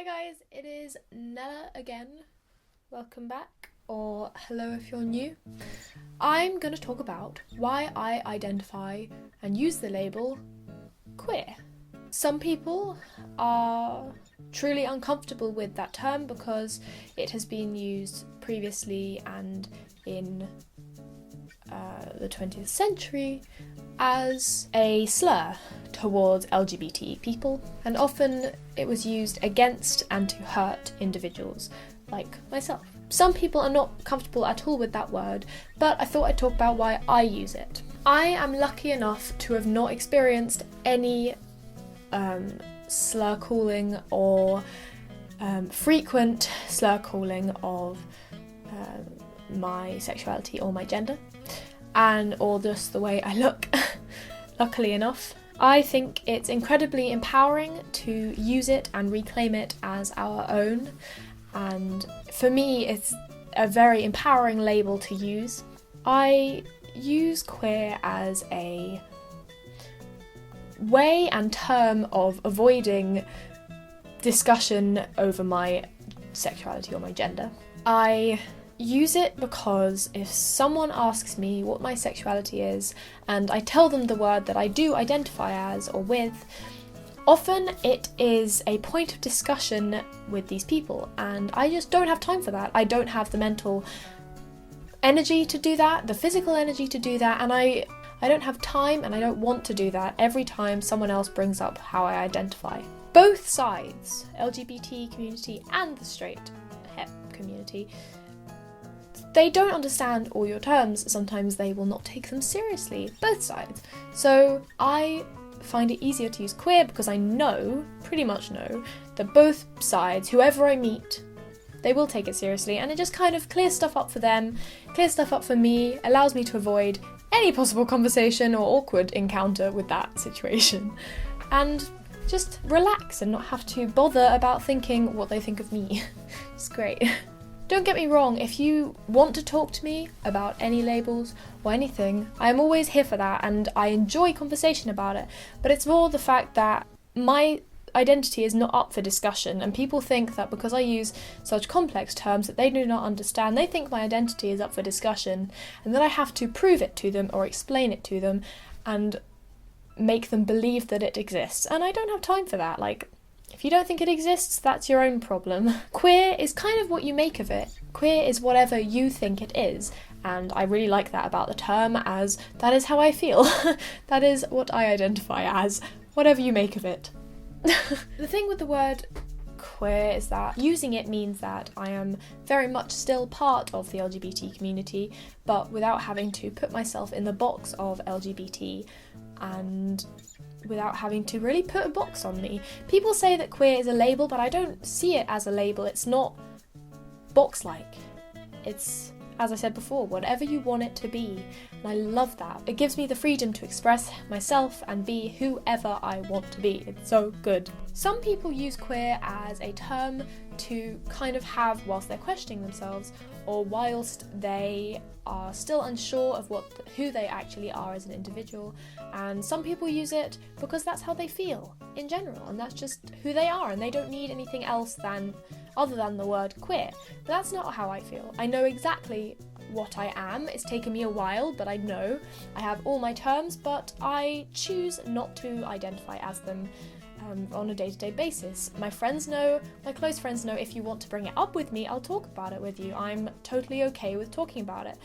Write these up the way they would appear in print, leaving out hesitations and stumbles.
Hi guys, it is Nella again. Welcome back, or hello if you're new. I'm going to talk about why I identify and use the label queer. Some people are truly uncomfortable with that term because it has been used previously and in the 20th century as a slur towards LGBT people, and often it was used against and to hurt individuals like myself. Some people are not comfortable at all with that word, but I thought I'd talk about why I use it. I am lucky enough to have not experienced any slur calling or frequent slur calling of my sexuality or my gender, or just the way I look. Luckily enough, I think it's incredibly empowering to use it and reclaim it as our own, and for me it's a very empowering label to use. I use queer as a way and term of avoiding discussion over my sexuality or my gender. I use it because if someone asks me what my sexuality is and I tell them the word that I do identify as or with, often it is a point of discussion with these people, and I just don't have time for that. I don't have the mental energy to do that, the physical energy to do that, and I don't have time and I don't want to do that every time someone else brings up how I identify. Both sides, LGBT community and the straight het community, they don't understand all your terms. Sometimes they will not take them seriously, both sides. So I find it easier to use queer because I pretty much know, that both sides, whoever I meet, they will take it seriously, and it just kind of clears stuff up for them, clears stuff up for me, allows me to avoid any possible conversation or awkward encounter with that situation, and just relax and not have to bother about thinking what they think of me. It's great. Don't get me wrong, if you want to talk to me about any labels or anything, I'm always here for that and I enjoy conversation about it, but it's more the fact that my identity is not up for discussion, and people think that because I use such complex terms that they do not understand, they think my identity is up for discussion and that I have to prove it to them or explain it to them and make them believe that it exists, and I don't have time for that. If you don't think it exists, that's your own problem. Queer is kind of what you make of it. Queer is whatever you think it is, and I really like that about the term, as that is how I feel. That is what I identify as, whatever you make of it. The thing with the word queer is that using it means that I am very much still part of the LGBT community, but without having to put myself in the box of LGBT, and without having to really put a box on me. People say that queer is a label, but I don't see it as a label. It's not box-like. It's, as I said before, whatever you want it to be, and I love that. It gives me the freedom to express myself and be whoever I want to be. It's so good. Some people use queer as a term to kind of have whilst they're questioning themselves, or whilst they are still unsure of who they actually are as an individual, and some people use it because that's how they feel in general, and that's just who they are, and they don't need anything else other than the word queer. But that's not how I feel. I know exactly what I am. It's taken me a while, but I know I have all my terms, but I choose not to identify as them on a day-to-day basis. My friends know, my close friends know, if you want to bring it up with me, I'll talk about it with you. I'm totally okay with talking about it.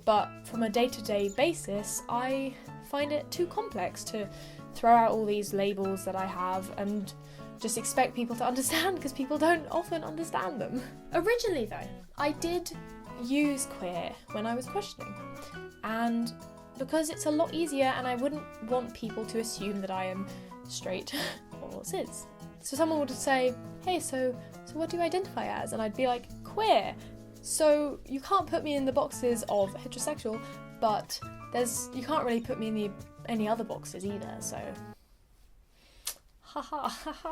But from a day-to-day basis, I find it too complex to throw out all these labels that I have and just expect people to understand, because people don't often understand them. Originally though, I did use queer when I was questioning, and because it's a lot easier and I wouldn't want people to assume that I am straight or cis. So someone would say, hey, so what do you identify as? And I'd be like, queer. So you can't put me in the boxes of heterosexual, but you can't really put me in any other boxes either, so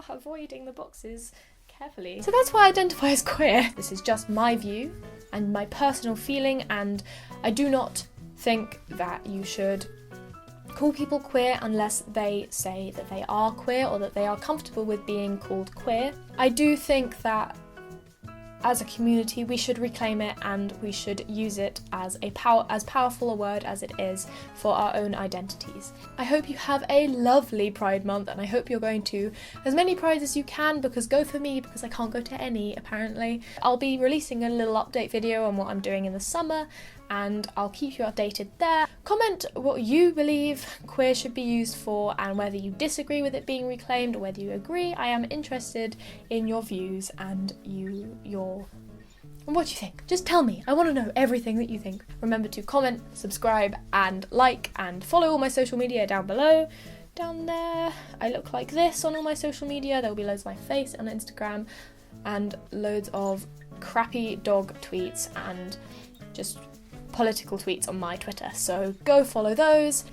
avoiding the boxes carefully. So that's why I identify as queer. This is just my view and my personal feeling, and I do not think that you should call people queer unless they say that they are queer or that they are comfortable with being called queer. I do think that as a community we should reclaim it and we should use it as powerful a word as it is for our own identities. I hope you have a lovely Pride Month, and I hope you're going to as many prides as you can, because go for me, because I can't go to any apparently. I'll be releasing a little update video on what I'm doing in the summer, and I'll keep you updated there. Comment what you believe queer should be used for and whether you disagree with it being reclaimed or whether you agree. I am interested in your views and what you think. Just tell me. I want to know everything that you think. Remember to comment, subscribe, and like, and follow all my social media down below. Down there, I look like this on all my social media. There will be loads of my face on Instagram and loads of crappy dog tweets and just political tweets on my Twitter, so go follow those.